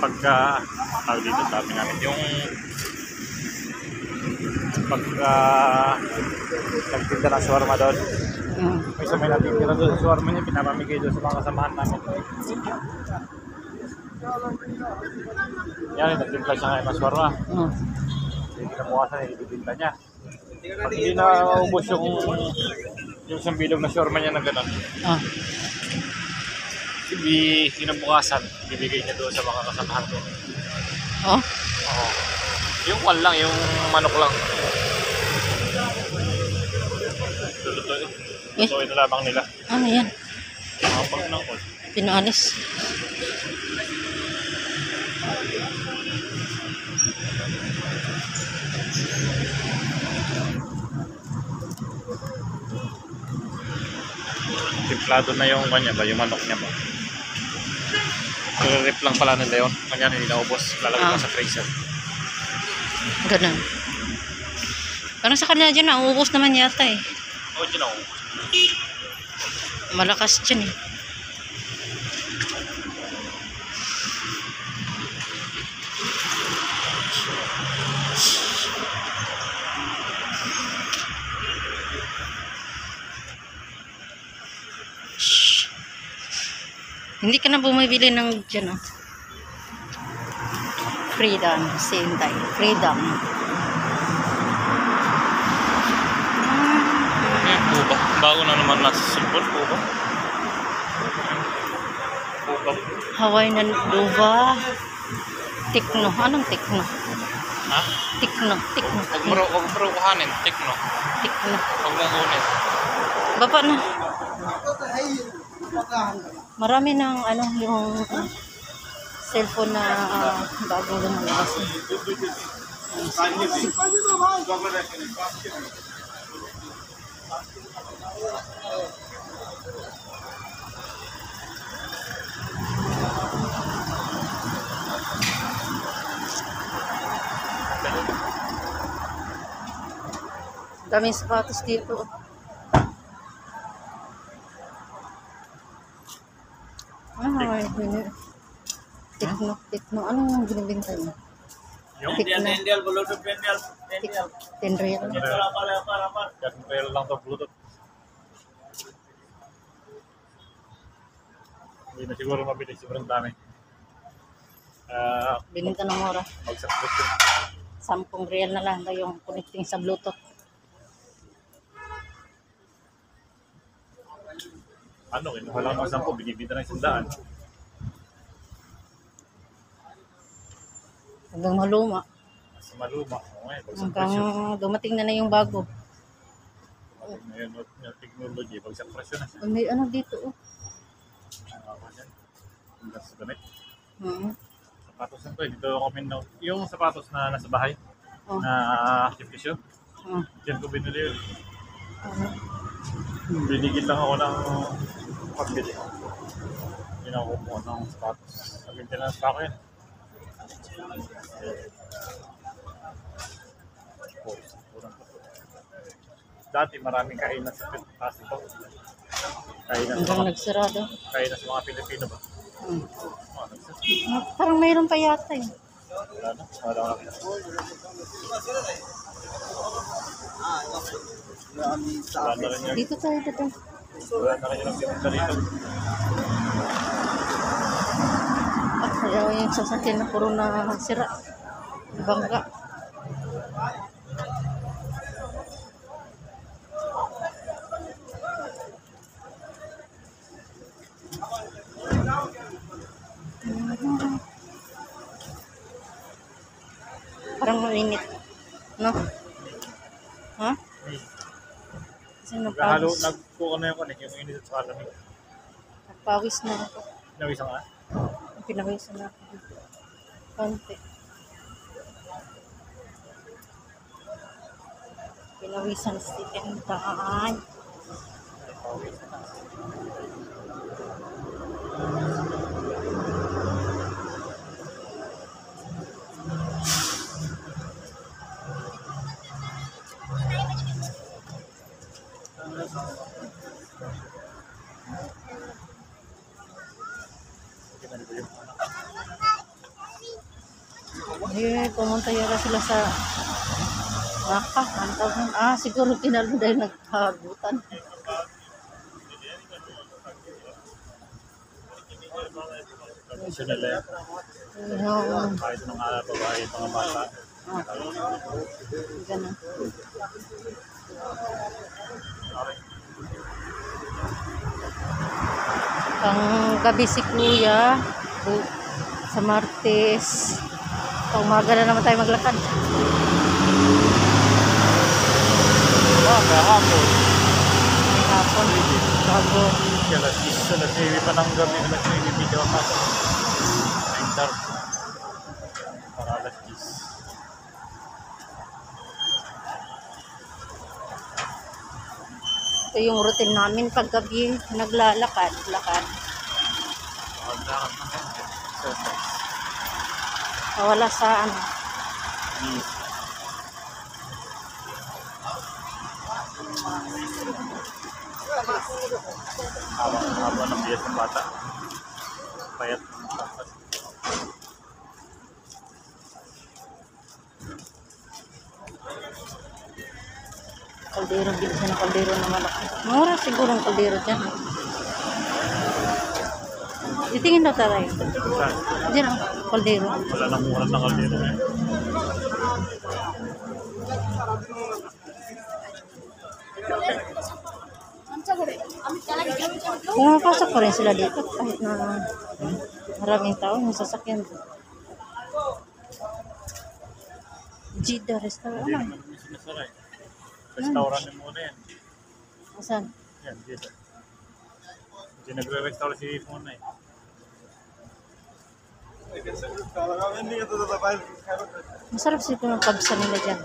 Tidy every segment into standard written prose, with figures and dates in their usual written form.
pagka tawag dito, sabi namin yung pagka nagtinda ng shawarma doon. May isa may natitira doon sa shawarma niya, pinapamigay doon sa mga kasamahan namin. Yan, nagtimpla siya ngayon ng shawarma. Hindi nabukasan, ibibinta niya. Pag hindi na ubos yung isang bilog na shawarma niya na gano'n. Kinabukasan, bibigay niya doon sa mga kasamahan ko. Oo. Yung kwan lang, yung manok lang. Tuloy na lamang nila. Ano yan? Pag ng kwan. Pinaalis. Timplado na yung kanya ba, yung manok niya ba. Rip lang pala nila yun. Kanya hindi naubos. Lalagay lang sa freezer. Ganun. Parang sa kanila dyan, nauubos naman yata eh. Oo, dyan naubos. Malakas dyan eh. Hindi ka na bumibili ng dyan, oh. Freedom, same time. Freedom. Puba. Bago na naman nasa cellphone, puba. Puba. Hawaiian Luva. Tekno. Anong Tekno? Ha? Tekno. Tekno. Huwag mo kuhanin. Tekno. Tekno. Huwag mong kunin. Baba na. Marami ng ano yung cellphone na bagong lumalabas. Daming sapatos dito. Tekno. Anong binibenta niyo? Yung? Tendial, Bluetooth Tendial. Tenriel. Tenriel lang to, Bluetooth. Hindi na siguro mabili, sobrang dami. Bininta ng mura. Mag-subscription. 10 real na lang yung connecting sa Bluetooth. Ano, kinuha lang ng 10, binibita ng 100. Hanggang maluma. Mas maluma. Hanggang dumating na yung bago. Ngayon, yung technology, bagsak presyo na siya. May ano dito, oh. Sa damit. Sapatos na to, dito kami na. Yung sapatos na nasa bahay, na tip-tissue, dyan ko binili yun. Binigil lang ako ng pagbili. Hindi na ako kumuha ng sapatos. Maintenance pa ako yun. Dati maraming kainan sa taas ito. Hanggang nagsarado. Kainan sa mga Pilipino ba? Parang mayroon pa yata eh. Wala na. Wala na. Wala na rin yun. Dito tayo. Wala na rin yung pinunta dito. Kaya yung sasakyan na puro na sira. Bangga. Parang mainit. No? Ha? Kasi Naghalo, napawis. nagkuha na yung kanik, yung init sa kalamig. Napawis na ako. Nawisang ka? Pinawisan na ako dito. Konti. Pinawisan si Endan. Pumunta yara sila sa Baka. Ano tawag nun? Siguro kinalo dahil naghagutan. Gusto nila yan. Kahit mga babae, mga bata. Ganun. Pang gabi si Kuya sa Martes. Pang umaga na naman tayo maglakad. Kahapon. Hapon. Bago. Alas 10, alas 9 pa ng gabi, alas 9 video ang nasa. Enter. Para alas 10. Ito yung routine namin paggabi. Naglalakad. Lakad. Pagdakat naman. Exercise. Wala sa ano. Haba ng biyas ng bata. Payat. Kaldero. Bilisan ng kaldero na malaki. Mura siguro ang kaldero dyan. Itingin daw tayo. Saan? Diyan ang kaldero. Wala nang mura ng kaldero ngayon. Pumapasok pa rin sila dito kahit na maraming tao yung sasakyan. Jida restaurant. Hindi naman yung sinasaray. Restaurant din muna yan. Asan? Yan, dito. Hindi nagre-restaurant si Muna eh. Masarap sito ng pagsa nila dyan.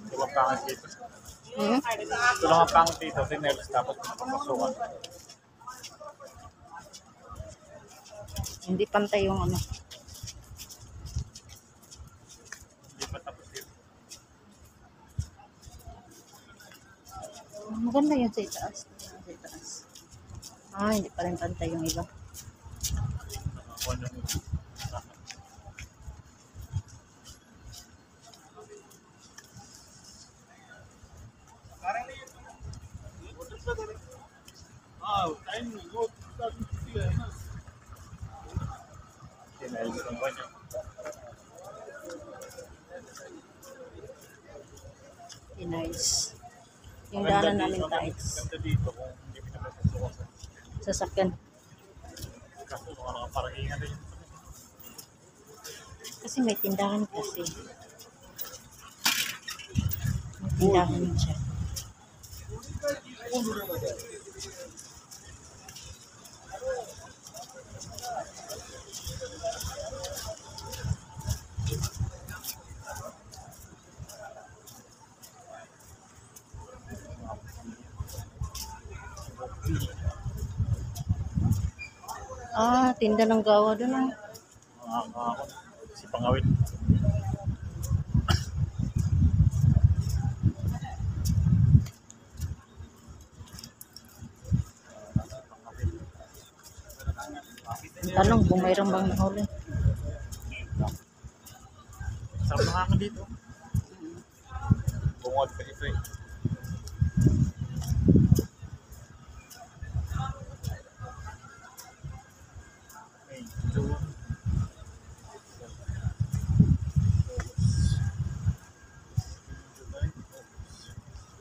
Ito ang pangit dito. Hmm? Ito lang ang pangit dito. Sinelos tapos napapasukan. Hindi pantay yung ano. Hindi pa tapos dito. Maganda yun sa itaas. Sa itaas. Hindi pa rin pantay yung iba. Nakakuha niyo mo. Tinayos ang banyo. Nice. Yung daanan namin tights. Ganda dito kung hindi pinapasukan. Sasakyan. Kaso mga nakaparagingan din. Kasi may tindahan kasi. May tindahan siya. Tinda ng gawa doon. Si Pangawit. Tanong kung mayroong bang nahuli. Sarap na hangin dito. Bungod pa ito eh.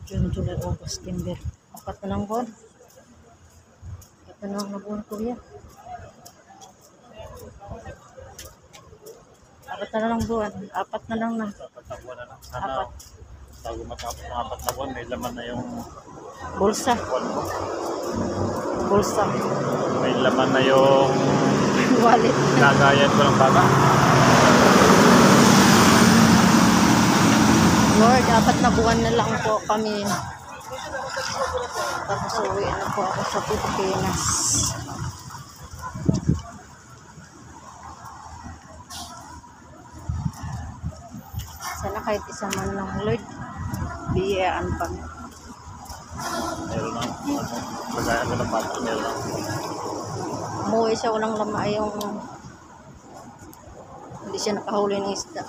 June, July, August, September. 4 na lang buwan. 4 na lang na buwan, Kuya. 4 na lang buwan. 4 na lang na. 4 na buwan na lang. Sana bago matapos ng 4 na buwan, may laman na yung Bulsa. walbo. Bulsa. May laman na yung Wallet. lagayan ko ng bata. Lord, 4 na buwan na lang po kami. Tapos uwi na po ako sa Pilipinas. kahit isa man lang, Lord. Biyayaan pa. Meron lang. Lagayan ko ng bata. Meron lang. Umuwi siya, walang lama yung hindi siya nakahuli ng isda.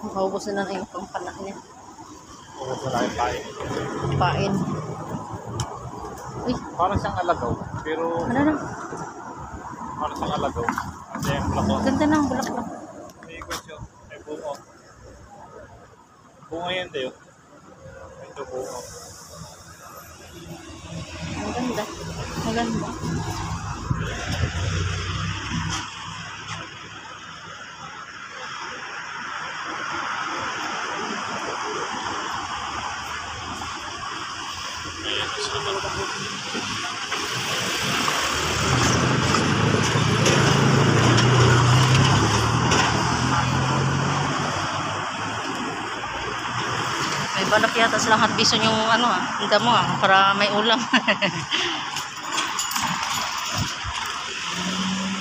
Makaubos na yung pangpanak niya. Ubus na lang yung pain. Pain. Uy, Parang siyang alagaw. Pero ano na? parang siyang alagaw. Kasi yung bulak Ganda ng bulaklak. may question. May bungo. Bungo yan tayo. Ito bungo. Ang ganda. Ang ganda. Ayan, salamat. May balak yata silang harbison yung ano ang damo para may ulam.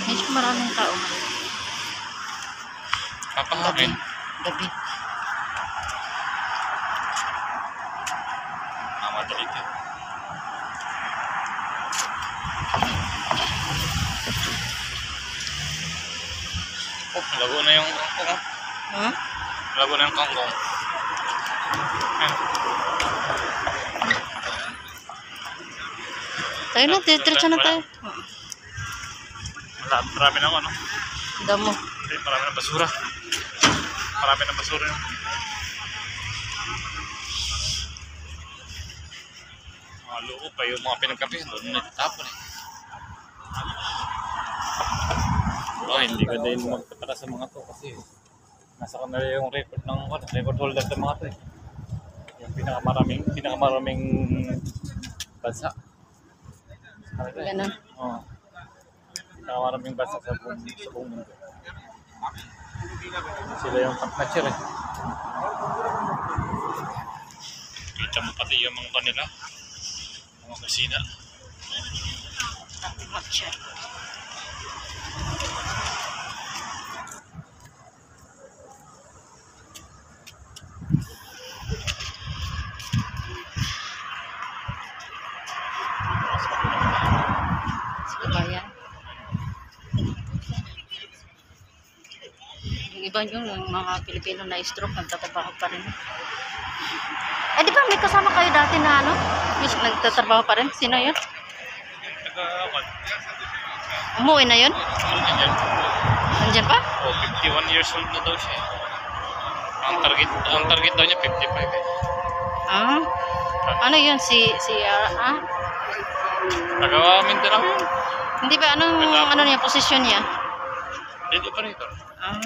Medyo maraming tao. Papakain. Gabi. Madali ito. Oh, lago na yung kangkong. Hmm? Lago na yung kangkong. Ayan. Tayo na, diretso na tayo. Marami ng ano. Damo. Hindi, marami ng basura. Marami ng basura yun. Mga loob pa yung mga pinagkape. Doon nagtatapon eh. Oh, hindi ko din magpapara sa mga to kasi nasa kanila yung record ng record holder ng mga to eh. Yung pinakamaraming bansa. Ganun. Oo. Pinakamaraming bansa sa buong mundo. Sila yung top notcher eh. Kita mo pati yung mga kanila. Mga kusina. Bayan. Yung iba yung mga Pilipino na stroke, nagtatrabaho pa rin. Eh, di ba may kasama kayo dati na ano? Miss, nagtatrabaho pa rin? Sino yun? Umuwi na yun? Nandyan pa? Oh, 51 years old na daw siya. Ang target daw niya 55 eh. Ah? Ano yun? Taga Mindanao yun. Hindi ba? Ano niya? Posisyon niya? Dito pa rito. Ah.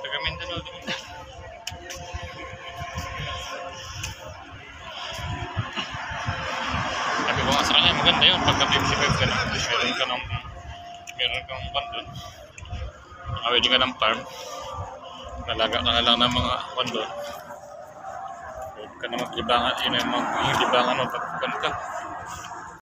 Taga Mindanao din. Sabi ko nga sa kanya, maganda yun. Pagka 55 ka na, meron kang kondon. Awin ka ng farm. Nalaga ka na lang ng mga kondon. Huwag ka na maglibangan. Yun yung libangan mo pag ka.